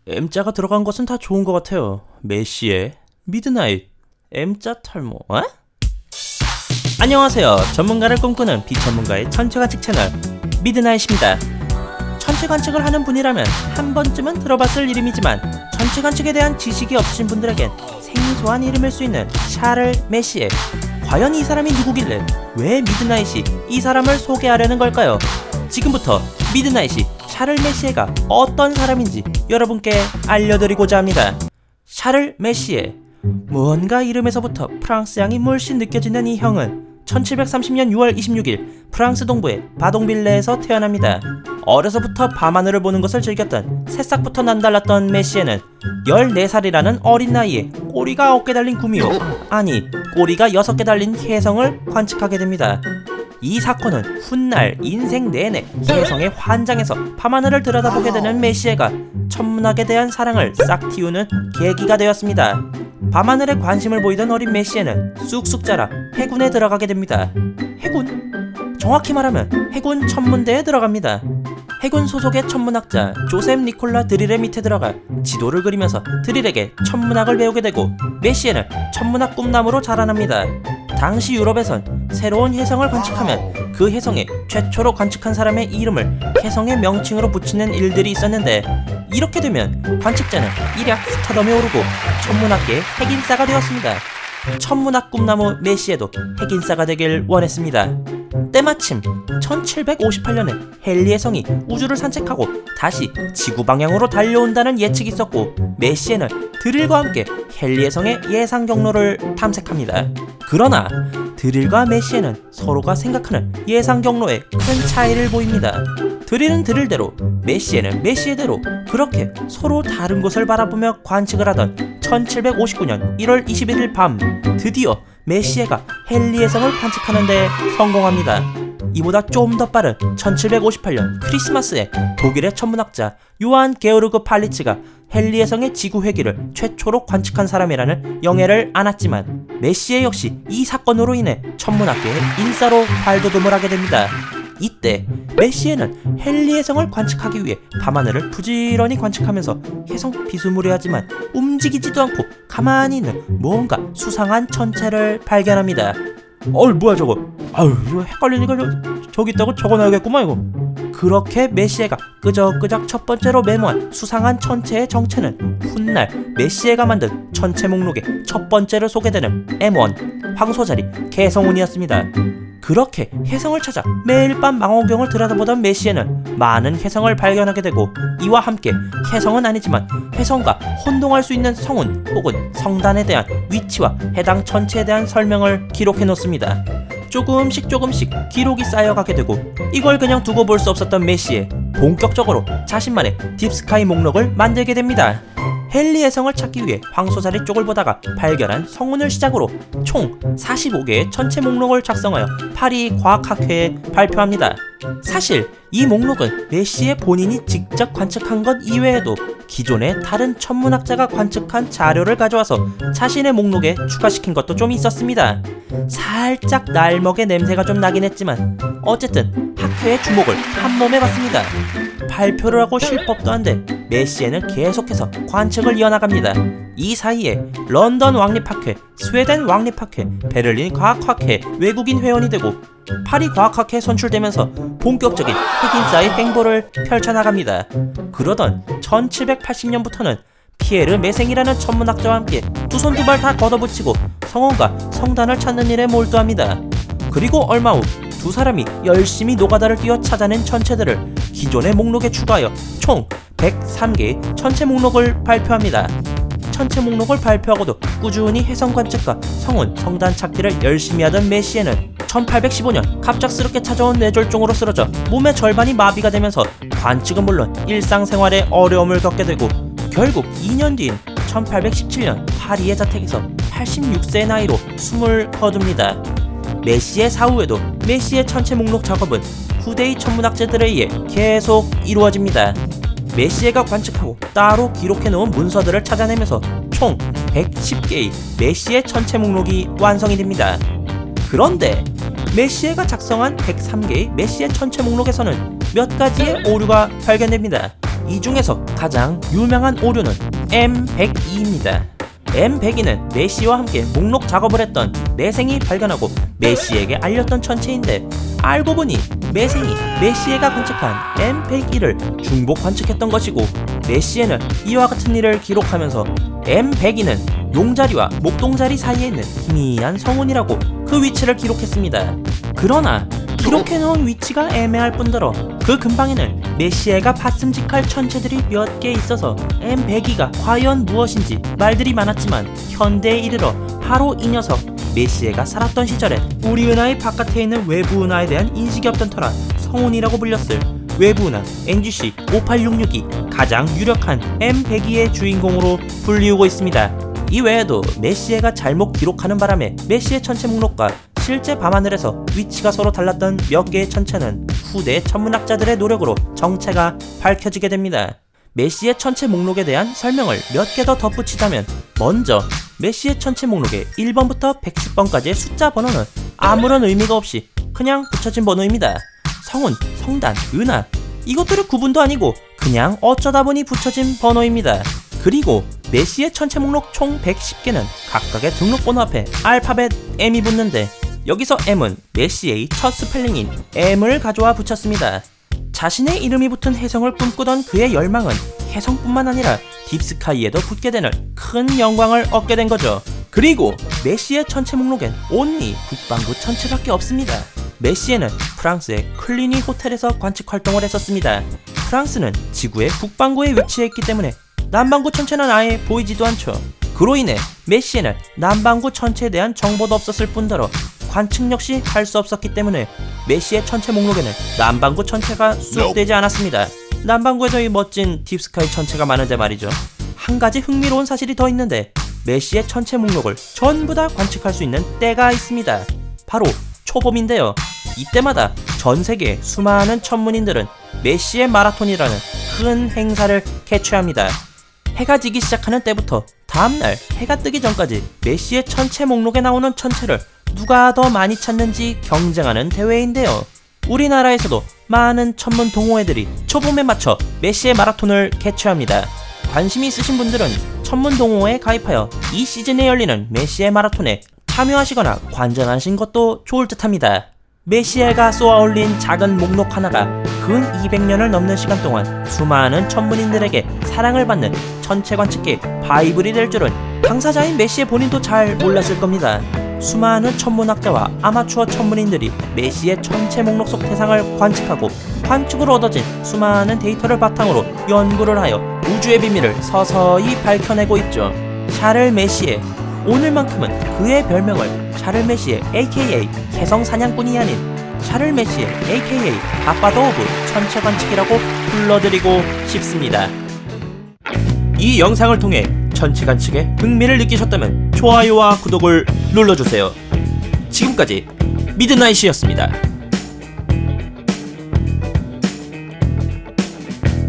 M자가 들어간 것은 다 좋은 것 같아요. 메시의 미드나잇 M자 탈모. 어? 안녕하세요. 전문가를 꿈꾸는 비전문가의 천체관측 채널 미드나잇입니다. 천체관측을 하는 분이라면 한 번쯤은 들어봤을 이름이지만 천체관측에 대한 지식이 없으신 분들에겐 생소한 이름일 수 있는 샤를 메시에. 과연 이 사람이 누구길래 왜 미드나잇이 이 사람을 소개하려는 걸까요? 지금부터 미드나잇이 샤를 메시에가 어떤 사람인지 여러분께 알려드리고자 합니다. 샤를 메시에. 무언가 이름에서부터 프랑스향이 물씬 느껴지는 이 형은 1730년 6월 26일 프랑스 동부의 바동빌레에서 태어납니다. 어려서부터 밤하늘을 보는 것을 즐겼던 새싹부터 남달랐던 메시에는 14살이라는 어린 나이에 꼬리가 9개 달린 구미호, 아니 꼬리가 6개 달린 혜성을 관측하게 됩니다. 이 사건은 훗날 인생 내내 혜성에 환장해서 밤하늘을 들여다보게 되는 메시에가 천문학에 대한 사랑을 싹 틔우는 계기가 되었습니다. 밤하늘에 관심을 보이던 어린 메시에는 쑥쑥 자라 해군에 들어가게 됩니다. 해군? 정확히 말하면 해군 천문대에 들어갑니다. 해군 소속의 천문학자 조셉 니콜라 드릴의 밑에 들어가 지도를 그리면서 드릴에게 천문학을 배우게 되고 메시에는 천문학 꿈나무로 자라납니다. 당시 유럽에선 새로운 혜성을 관측하면 그 혜성에 최초로 관측한 사람의 이름을 혜성의 명칭으로 붙이는 일들이 있었는데, 이렇게 되면 관측자는 일약 스타덤에 오르고 천문학계의 핵인싸가 되었습니다. 천문학 꿈나무 메시에도 핵인싸가 되길 원했습니다. 때마침 1758년에 헨리 혜성이 우주를 산책하고 다시 지구 방향으로 달려온다는 예측이 있었고, 메시에는 드릴과 함께 헨리 혜성의 예상 경로를 탐색합니다. 그러나 드릴과 메시에는 서로가 생각하는 예상 경로에 큰 차이를 보입니다. 드릴은 드릴대로, 메시에는 메시에대로 그렇게 서로 다른 곳을 바라보며 관측을 하던 1759년 1월 21일 밤, 드디어 메시에가 헨리 혜성을 관측하는 데 성공합니다. 이보다 좀 더 빠른 1758년 크리스마스에 독일의 천문학자 요한 게오르그 팔리츠가 헨리 혜성의 지구 회귀를 최초로 관측한 사람이라는 영예를 안았지만, 메시에 역시 이 사건으로 인해 천문학계의 인싸로 발돋움을 하게 됩니다. 이때 메시에는 헨리 혜성을 관측하기 위해 밤하늘을 부지런히 관측하면서 혜성 비스무리하지만 움직이지도 않고 가만히 있는 뭔가 수상한 천체를 발견합니다. 뭐야 저거? 이거 헷갈리니까 저기 있다고 적어놔야겠구만 이거. 그렇게 메시에가 끄적끄적 첫 번째로 메모한 수상한 천체의 정체는 훗날 메시에가 만든 천체 목록에 첫 번째로 소개되는 M1 황소자리 개성운이었습니다. 그렇게 혜성을 찾아 매일 밤 망원경을 들여다보던 메시에는 많은 혜성을 발견하게 되고, 이와 함께 혜성은 아니지만 혜성과 혼동할 수 있는 성운 혹은 성단에 대한 위치와 해당 천체에 대한 설명을 기록해 놓습니다. 조금씩 기록이 쌓여가게 되고, 이걸 그냥 두고 볼 수 없었던 메시에 본격적으로 자신만의 딥스카이 목록을 만들게 됩니다. 헨리 혜성을 찾기 위해 황소자리 쪽을 보다가 발견한 성운을 시작으로 총 45개의 천체 목록을 작성하여 파리 과학학회에 발표합니다. 사실 이 목록은 메시에 본인이 직접 관측한 것 이외에도 기존의 다른 천문학자가 관측한 자료를 가져와서 자신의 목록에 추가시킨 것도 좀 있었습니다. 살짝 날먹의 냄새가 좀 나긴 했지만 어쨌든 학회의 주목을 한몸에 받습니다. 발표를 하고 쉴 법도 한데 메시에는 계속해서 관측을 이어나갑니다. 이 사이에 런던 왕립학회, 스웨덴 왕립학회, 베를린 과학학회 외국인 회원이 되고 파리 과학학회에 선출되면서 본격적인 핵인싸의 행보를 펼쳐나갑니다. 그러던 1780년부터는 피에르 메생이라는 천문학자와 함께 두 손 두 발 다 걷어붙이고 성운과 성단을 찾는 일에 몰두합니다. 그리고 얼마 후 두 사람이 열심히 노가다를 뛰어 찾아낸 천체들을 기존의 목록에 추가하여 총 103개의 천체 목록을 발표합니다. 천체 목록을 발표하고도 꾸준히 혜성 관측과 성운, 성단 찾기를 열심히 하던 메시에는 1815년 갑작스럽게 찾아온 뇌졸중으로 쓰러져 몸의 절반이 마비가 되면서 관측은 물론 일상생활에 어려움을 겪게 되고, 결국 2년 뒤인 1817년 파리의 자택에서 86세의 나이로 숨을 거둡니다. 메시의 사후에도 메시의 천체 목록 작업은 후대의 천문학자들에 의해 계속 이루어집니다. 메시에가 관측하고 따로 기록해놓은 문서들을 찾아내면서 총 110개의 메시의 천체 목록이 완성이 됩니다. 그런데 메시에가 작성한 103개의 메시의 천체 목록에서는 몇 가지의 오류가 발견됩니다. 이 중에서 가장 유명한 오류는 M102입니다. M102는 메시와 함께 목록 작업을 했던 매생이 발견하고 메시에게 알렸던 천체인데, 알고 보니 매생이 메시에가 관측한 M102를 중복 관측했던 것이고, 메시에는 이와 같은 일을 기록하면서 M102는 용자리와 목동자리 사이에 있는 희미한 성운이라고 그 위치를 기록했습니다. 그러나 기록해놓은 위치가 애매할 뿐더러 그 근방에는 메시에가 봤음직할 천체들이 몇 개 있어서 M102가 과연 무엇인지 말들이 많았지만, 현대에 이르러 바로 이 녀석 메시에가 살았던 시절에 우리 은하의 바깥에 있는 외부 은하에 대한 인식이 없던 터라 성운이라고 불렸을 외부 은하 NGC 58662이 가장 유력한 M102의 주인공으로 불리우고 있습니다. 이 외에도 메시에가 잘못 기록하는 바람에 메시의 천체 목록과 실제 밤하늘에서 위치가 서로 달랐던 몇 개의 천체는 후대 천문학자들의 노력으로 정체가 밝혀지게 됩니다. 메시의 천체 목록에 대한 설명을 몇 개 더 덧붙이자면, 먼저 메시의 천체 목록의 1번부터 110번까지의 숫자 번호는 아무런 의미가 없이 그냥 붙여진 번호입니다. 성운, 성단, 은하, 이것들의 구분도 아니고 그냥 어쩌다 보니 붙여진 번호입니다. 그리고 메시의 천체 목록 총 110개는 각각의 등록번호 앞에 알파벳 M이 붙는데, 여기서 M은 메시의 첫 스펠링인 M을 가져와 붙였습니다. 자신의 이름이 붙은 혜성을 꿈꾸던 그의 열망은 혜성뿐만 아니라 딥스카이에도 붙게 되는 큰 영광을 얻게 된 거죠. 그리고 메시의 천체 목록엔 온리 북반구 천체밖에 없습니다. 메시에는 프랑스의 클리니 호텔에서 관측 활동을 했었습니다. 프랑스는 지구의 북반구에 위치했기 때문에 남반구 천체는 아예 보이지도 않죠. 그로 인해 메시에는 남반구 천체에 대한 정보도 없었을 뿐더러 관측 역시 할 수 없었기 때문에 메시의 천체 목록에는 남반구 천체가 수록되지 않았습니다. 남반구에도 이 멋진 딥스카이 천체가 많은데 말이죠. 한 가지 흥미로운 사실이 더 있는데, 메시의 천체 목록을 전부 다 관측할 수 있는 때가 있습니다. 바로 초봄인데요. 이때마다 전 세계 수많은 천문인들은 메시의 마라톤이라는 큰 행사를 개최합니다. 해가 지기 시작하는 때부터 다음날 해가 뜨기 전까지 메시의 천체 목록에 나오는 천체를 누가 더 많이 찾는지 경쟁하는 대회인데요. 우리나라에서도 많은 천문 동호회들이 초봄에 맞춰 메시의 마라톤을 개최합니다. 관심이 있으신 분들은 천문 동호회에 가입하여 이 시즌에 열리는 메시의 마라톤에 참여하시거나 관전하신 것도 좋을 듯합니다. 메시에가 쏘아 올린 작은 목록 하나가 근 200년을 넘는 시간 동안 수많은 천문인들에게 사랑을 받는 천체 관측기 바이블이 될 줄은 당사자인 메시의 본인도 잘 몰랐을 겁니다. 수많은 천문학자와 아마추어 천문인들이 메시의 천체 목록 속 대상을 관측하고 관측으로 얻어진 수많은 데이터를 바탕으로 연구를 하여 우주의 비밀을 서서히 밝혀내고 있죠. 샤를 메시에, 오늘만큼은 그의 별명을 샤를 메시에 aka 혜성 사냥꾼이 아닌 샤를 메시에 aka 갓파더 오브 천체 관측이라고 불러드리고 싶습니다. 이 영상을 통해 천체 관측에 흥미를 느끼셨다면 좋아요와 구독을 눌러주세요. 지금까지 미드나잇이었습니다.